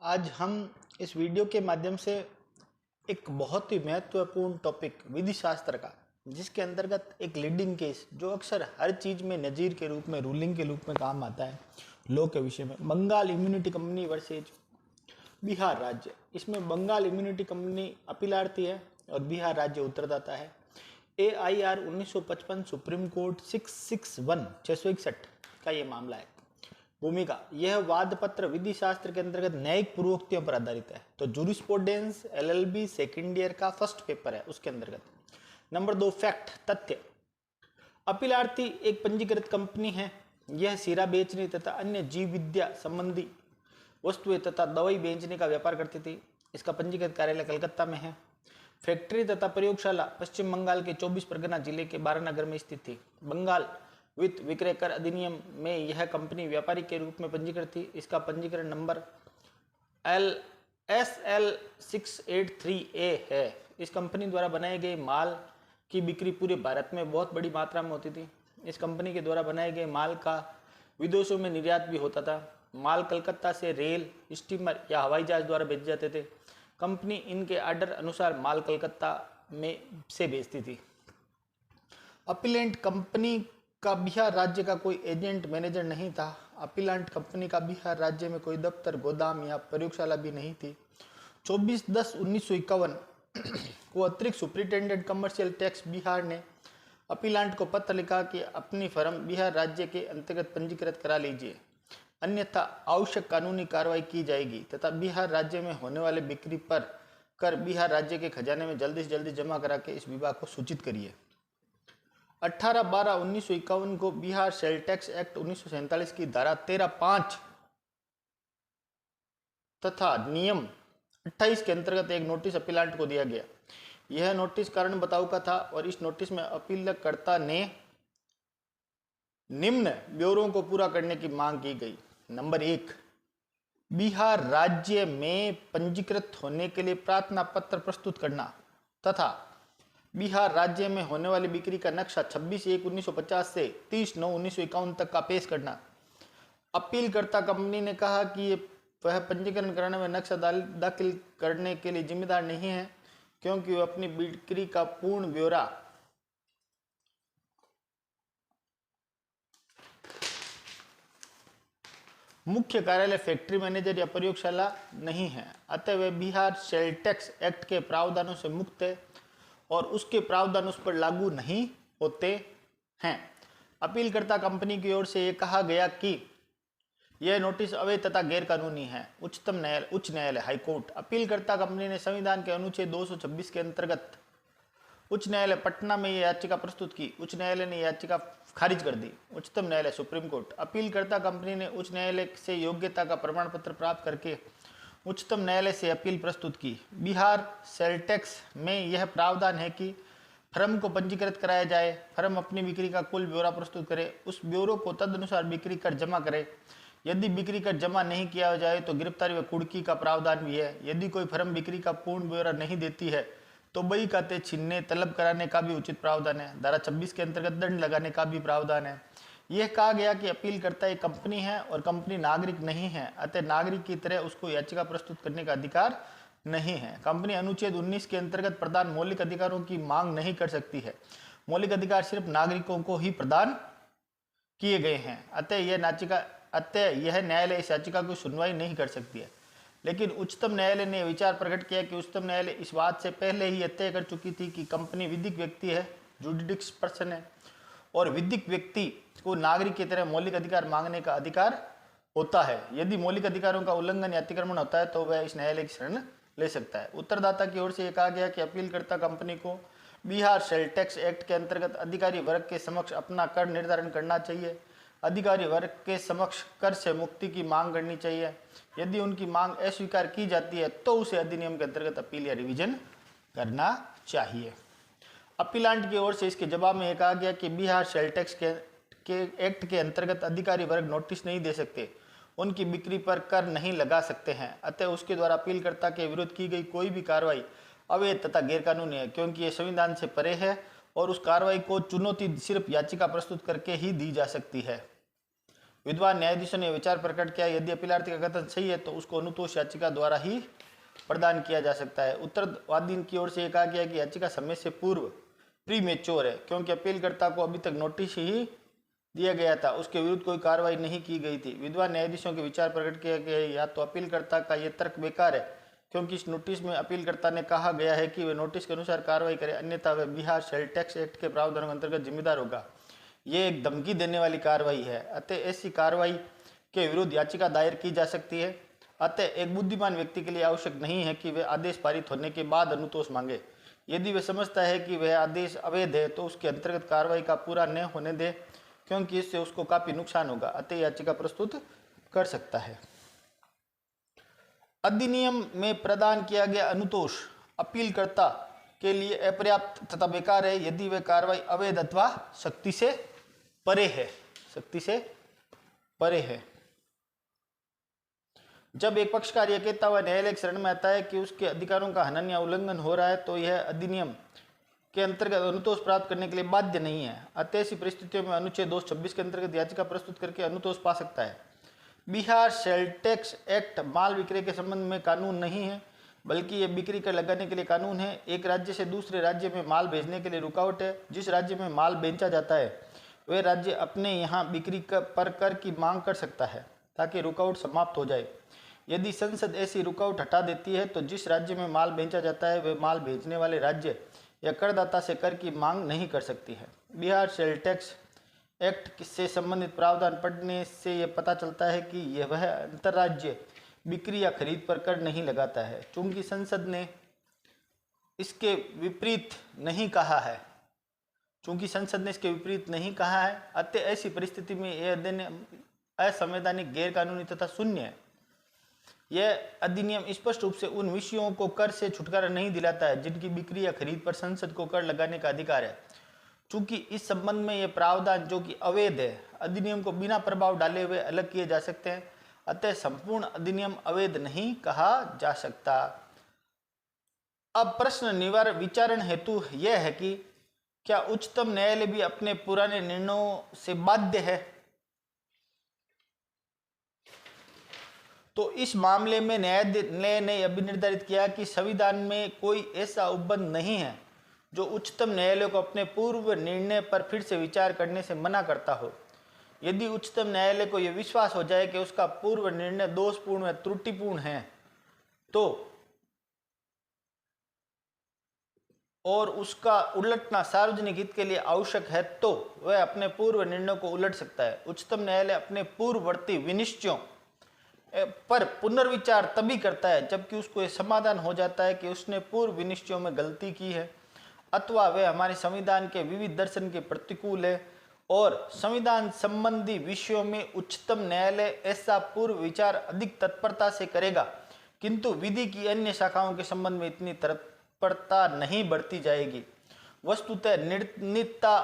आज हम इस वीडियो के माध्यम से एक बहुत ही महत्वपूर्ण टॉपिक विधि शास्त्र का, जिसके अंतर्गत एक लीडिंग केस जो अक्सर हर चीज में नज़ीर के रूप में, रूलिंग के रूप में काम आता है, लॉ के विषय में, Bengal immunity company versus Bihar राज्य। इसमें बंगाल इम्यूनिटी कंपनी अपीलार्थी है और बिहार राज्य उत्तरदाता है। AIR 1955 सुप्रीम कोर्ट 661 का ये मामला है। भूमिका: यह वाद पत्र विधि शास्त्र के अंतर्गत न्यायिक पूर्वोक्तियों पर आधारित है। तो जूरिस्प्रूडेंस LLB सेकेंड ईयर का फर्स्ट पेपर है, उसके अंतर्गत। नंबर 2, फैक्ट, तथ्य। अपीलार्थी एक पंजीकृत कंपनी है। यह शीरा बेचने तथा अन्य जीव विद्या संबंधी वस्तुएं तथा दवाई बेचने का व्यापार करती थी। इसका पंजीकृत कार्यालय कलकत्ता में है। फैक्ट्री तथा प्रयोगशाला पश्चिम बंगाल के 24 परगना जिले के बारानगर में स्थित थी। बंगाल वित्त विक्रय कर अधिनियम में यह कंपनी व्यापारी के रूप में पंजीकृत थी। इसका पंजीकरण नंबर SL 683A है। इस कंपनी द्वारा बनाए गए माल की बिक्री पूरे भारत में बहुत बड़ी मात्रा में होती थी। इस कंपनी के द्वारा बनाए गए माल का विदेशों में निर्यात भी होता था। माल कलकत्ता से रेल, स्टीमर या हवाई जहाज द्वारा भेजे जाते थे। कंपनी इनके ऑर्डर अनुसार माल कलकत्ता में से भेजती थी। अपीलेंट कंपनी का बिहार राज्य का कोई एजेंट मैनेजर नहीं था। अपीलेंट कंपनी का बिहार राज्य में कोई दफ्तर, गोदाम या प्रयोगशाला भी नहीं थी। 24/10/1951 को अतिरिक्त सुप्रिंटेंडेंट कमर्शियल टैक्स बिहार ने अपीलेंट को पत्र लिखा कि अपनी फर्म बिहार राज्य के अंतर्गत पंजीकृत करा लीजिए, अन्यथा आवश्यक कानूनी कार्रवाई की जाएगी तथा बिहार राज्य में होने वाले बिक्री पर कर बिहार राज्य के खजाने में जल्दी से जल्दी जमा करा के इस विभाग को सूचित करिए। 18/12/1951 को बिहार सेल टैक्स एक्ट 1947 की धारा 13(5) तथा नियम 28 के अंतर्गत एक नोटिस अपीलेंट को दिया गया। यह नोटिस कारण बताओ का था और इस नोटिस में अपीलकर्ता ने निम्न ब्यौरों को पूरा करने की मांग की गई। नंबर 1, बिहार राज्य में पंजीकृत होने के लिए प्रार्थना पत्र प्रस्तुत करना तथा बिहार राज्य में होने वाली बिक्री का नक्शा 26/1/1950 से 30/9/1951 तक का पेश करना। अपीलकर्ता कंपनी ने कहा कि वह पंजीकरण कराने में नक्शा दाखिल करने के लिए जिम्मेदार नहीं है, क्योंकि वह अपनी बिक्री का पूर्ण ब्यौरा मुख्य कार्यालय, फैक्ट्री मैनेजर या प्रयोगशाला नहीं है। अतः वे बिहार सेल टैक्स एक्ट के प्रावधानों से मुक्त है और उसके प्रावधान उस पर लागू नहीं होते हैं। अपीलकर्ता कंपनी की ओर से यह कहा गया कि यह नोटिस अवैध तथा गैर कानूनी है। उच्च न्यायालय हाईकोर्ट। अपीलकर्ता कंपनी ने संविधान के अनुच्छेद 226 के अंतर्गत उच्च न्यायालय पटना में यह याचिका प्रस्तुत की। उच्च न्यायालय ने याचिका खारिज कर दी। उच्चतम न्यायालय सुप्रीम कोर्ट। अपीलकर्ता कंपनी ने उच्च न्यायालय से योग्यता का प्रमाण पत्र प्राप्त करके उच्चतम न्यायालय से अपील प्रस्तुत की। बिहार सेल टैक्स में यह प्रावधान है कि फर्म को पंजीकृत कराया जाए, फर्म अपनी बिक्री का कुल ब्यौरा प्रस्तुत करे, उस ब्यौरे को तदनुसार बिक्री कर जमा करे। यदि बिक्री कर जमा नहीं किया जाए तो गिरफ्तारी व कुर्की का प्रावधान भी है। यदि कोई फर्म बिक्री का पूर्ण ब्यौरा नहीं देती है तो बही खाते छीनने, तलब कराने का भी उचित प्रावधान है। धारा 26 के अंतर्गत दंड लगाने का भी प्रावधान है। यह कहा गया कि अपीलकर्ता एक कंपनी है और कंपनी नागरिक नहीं है, अतः नागरिक की तरह उसको याचिका प्रस्तुत करने का अधिकार नहीं है। कंपनी अनुच्छेद 19 के अंतर्गत प्रदान मौलिक अधिकारों की मांग नहीं कर सकती है। मौलिक अधिकार सिर्फ नागरिकों को ही प्रदान किए गए हैं। अतः यह न्यायालय इस याचिका की सुनवाई नहीं कर सकती है। लेकिन उच्चतम न्यायालय ने विचार प्रकट किया कि उच्चतम न्यायालय इस बात से पहले ही यह तय कर चुकी थी कि कंपनी विधिक व्यक्ति है, जुडिशियल पर्सन है, और विधिक व्यक्ति को नागरिक की तरह मौलिक अधिकार मांगने का अधिकार होता है। यदि मौलिक अधिकारों का उल्लंघन या अतिक्रमण होता है तो वह इस न्यायालय की शरण ले सकता है। उत्तरदाता की ओर से यह कहा गया कि अपीलकर्ता कंपनी को बिहार सेल टैक्स एक्ट के अंतर्गत अधिकारी वर्ग के समक्ष अपना कर निर्धारण करना चाहिए। अधिकारी वर्ग के समक्ष कर से मुक्ति की मांग करनी चाहिए। यदि उनकी मांग अस्वीकार की जाती है तो उसे अधिनियम के अंतर्गत अपील या रिवीजन करना चाहिए। अपीलांट की ओर से इसके जवाब में यह कहा गया कि बिहार सेल टैक्स के एक्ट के अंतर्गत अधिकारी वर्ग नोटिस नहीं दे सकते, उनकी बिक्री पर कर नहीं लगा सकते हैं। अतः उसके द्वारा अपीलकर्ता के विरुद्ध की गई कोई भी कार्रवाई अवैध तथा गैरकानूनी है, क्योंकि यह संविधान से परे है और उस कार्रवाई को चुनौती सिर्फ याचिका प्रस्तुत करके ही दी जा सकती है। विद्वान न्यायाधीशों ने विचार प्रकट किया, यदि अपीलार्थी का कथन सही है तो उसको अनुतोष याचिका द्वारा ही प्रदान किया जा सकता है। उत्तरवादी की ओर से यह कहा गया कि याचिका समय से पूर्व प्रीमेच्योर है, क्योंकि अपीलकर्ता को अभी तक नोटिस ही दिया गया था, उसके विरुद्ध कोई कार्रवाई नहीं की गई थी। विद्वान न्यायाधीशों के विचार प्रकट किया गया, या तो अपीलकर्ता का यह तर्क बेकार है, क्योंकि इस नोटिस में अपीलकर्ता ने कहा गया है कि वे नोटिस के अनुसार कार्रवाई करे, अन्यथा वह बिहार सेल टैक्स एक्ट के प्रावधानों के अंतर्गत जिम्मेदार होगा। ये एक धमकी देने वाली कार्रवाई है, अतः ऐसी कार्रवाई के विरुद्ध याचिका दायर की जा सकती है। अतः एक बुद्धिमान व्यक्ति के लिए आवश्यक नहीं है कि वह आदेश पारित होने के बाद अनुतोष मांगे। यदि वह समझता है कि वह आदेश अवैध है तो उसके अंतर्गत कार्रवाई का पूरा न होने दे, क्योंकि इससे उसको काफी नुकसान होगा, अतः याचिका प्रस्तुत कर सकता है। अधिनियम में प्रदान किया गया अनुतोष अपीलकर्ता के लिए अपर्याप्त तथा बेकार है यदि वह कार्रवाई अवैध अथवा शक्ति से परे है। शक्ति से परे है। जब एक पक्षकार यह कहता हुआ न्यायालय की शरण में आता है कि उसके अधिकारों का हनन या उल्लंघन हो रहा है तो यह अधिनियम के अंतर्गत अनुतोष प्राप्त करने के लिए बाध्य नहीं है। अतः ऐसी परिस्थितियों में अनुच्छेद 226 के अंतर्गत याचिका प्रस्तुत करके अनुतोष पा सकता है। बिहार सेल टैक्स एक्ट माल विक्रय के संबंध में कानून नहीं है, बल्कि यह बिक्री कर लगाने के लिए कानून है। एक राज्य से दूसरे राज्य में माल भेजने के लिए रुकावट है। जिस राज्य में माल बेचा जाता है वह राज्य अपने यहाँ बिक्री पर कर की मांग कर सकता है ताकि रुकावट समाप्त हो जाए। यदि संसद ऐसी रुकावट हटा देती है तो जिस राज्य में माल बेचा जाता है वह माल भेजने वाले राज्य या करदाता से कर की मांग नहीं कर सकती है। बिहार सेल टैक्स एक्ट से संबंधित प्रावधान पढ़ने से यह पता चलता है कि यह वह अंतर्राज्य बिक्री या खरीद पर कर नहीं लगाता है। चूंकि संसद ने इसके विपरीत नहीं कहा है, अतः ऐसी परिस्थिति में यह अधिनियम असंवैधानिक, गैरकानूनी तथा शून्य है। यह अधिनियम स्पष्ट रूप से उन विषयों को कर से छुटकारा नहीं दिलाता है जिनकी बिक्री या खरीद पर संसद को कर लगाने का अधिकार है। चूंकि इस संबंध में यह प्रावधान जो कि अवैध है, अधिनियम को बिना प्रभाव डाले हुए अलग किए जा सकते हैं, अतः संपूर्ण अधिनियम अवैध नहीं कहा जा सकता। अब प्रश्न विचारण हेतु यह है कि क्या उच्चतम न्यायालय भी अपने पुराने निर्णयों से बाध्य है? तो इस मामले में न्यायालय ने यह भी निर्धारित किया कि संविधान में कोई ऐसा उपबंध नहीं है जो उच्चतम न्यायालय को अपने पूर्व निर्णय पर फिर से विचार करने से मना करता हो। यदि उच्चतम न्यायालय को यह विश्वास हो जाए कि उसका पूर्व निर्णय दोषपूर्ण या त्रुटिपूर्ण है तो और उसका उलटना सार्वजनिक हित के लिए आवश्यक है तो वह अपने पूर्व निर्णय को उलट सकता है। उच्चतम न्यायालय अपने पूर्ववर्ती विनिश्चयों पर पुनर्विचार तभी करता है जबकि उसको यह समाधान हो जाता है कि उसने पूर्व विनिश्चयों में गलती की है अथवा वे हमारे संविधान के विविध दर्शन के प्रतिकूल है और संविधान संबंधी विषयों में उच्चतम न्यायालय ऐसा पूर्व विचार अधिक तत्परता से करेगा, किंतु विधि की अन्य शाखाओं के संबंध में इतनी तत्परता नहीं बढ़ती जाएगी। वस्तुतः निर्णीता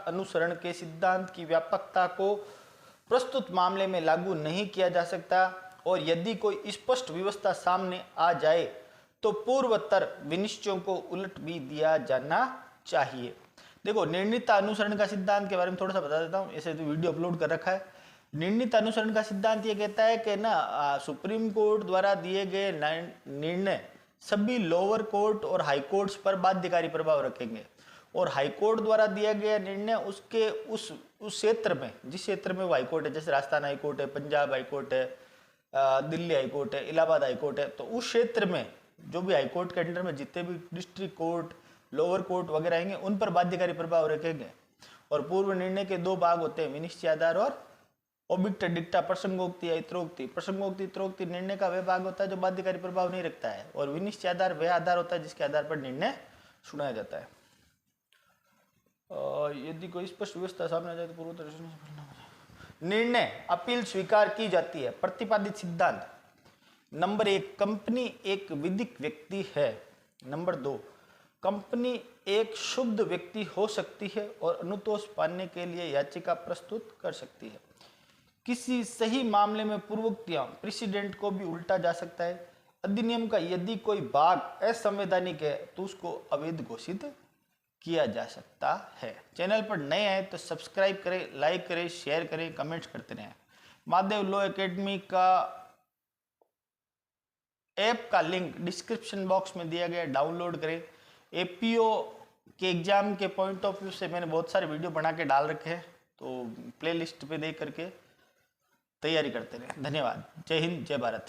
अनुसरण के सिद्धांत की व्यापकता को प्रस्तुत मामले में लागू नहीं किया जा सकता और यदि कोई स्पष्ट व्यवस्था सामने आ जाए तो पूर्वोत्तर विनिश्चयों को उलट भी दिया जाना चाहिए। देखो, निर्णीता अनुसरण का सिद्धांत के बारे में थोड़ा सा बता देता हूँ, ऐसे तो वीडियो अपलोड कर रखा है। निर्णीत अनुसरण का सिद्धांत ये कहता है कि सुप्रीम कोर्ट द्वारा दिए गए निर्णय सभी लोअर कोर्ट और हाई कोर्ट्स पर बाध्यकारी प्रभाव रखेंगे और हाई कोर्ट द्वारा दिया गया निर्णय उसके उस क्षेत्र में, जिस क्षेत्र में वो हाई कोर्ट है, जैसे राजस्थान हाई कोर्ट है, पंजाब हाई कोर्ट है, दिल्ली हाई कोर्ट है, इलाहाबाद हाई कोर्ट है, तो उस क्षेत्र में जो भी हाई कोर्ट के अंडर में जितने भी डिस्ट्रिक्ट कोर्ट, लोअर कोर्ट वगैरह आएंगे उन पर बाध्यकारी प्रभाव रखेंगे। और पूर्व निर्णय के दो भाग होते हैं, विनिश्चय आधार और ओबिक्टा डिक्टा, प्रसंगोक्ति या इत्रोक्ति। प्रसंगोक्ति इत्रोक्ति निर्णय का वह भाग होता है जो बाध्यकारी प्रभाव नहीं रखता है और विनिश्चय आधार वह आधार होता है जिसके आधार पर निर्णय सुनाया जाता है। यदि कोई स्पष्ट व्यवस्था सामने आ जाए तो पूर्वोत्तर निर्णय अपील स्वीकार की जाती है। प्रतिपादित सिद्धांत नंबर 1, कंपनी एक विधिक व्यक्ति है। नंबर 2, कंपनी एक शुद्ध व्यक्ति हो सकती है और अनुतोष पाने के लिए याचिका प्रस्तुत कर सकती है। किसी सही मामले में पूर्वोक्तियां प्रेसिडेंट को भी उल्टा जा सकता है। अधिनियम का यदि कोई भाग असंवैधानिक है तो उसको अवैध घोषित किया जा सकता है। चैनल पर नए आए तो सब्सक्राइब करें, लाइक करें, शेयर करें, कमेंट्स करते रहें। महादेव लॉ एकेडमी का ऐप का लिंक डिस्क्रिप्शन बॉक्स में दिया गया है, डाउनलोड करें। एपीओ के एग्जाम के पॉइंट ऑफ व्यू से मैंने बहुत सारे वीडियो बना के डाल रखे हैं, तो प्लेलिस्ट पे देख करके तैयारी करते रहें। धन्यवाद। जय हिंद, जय भारत।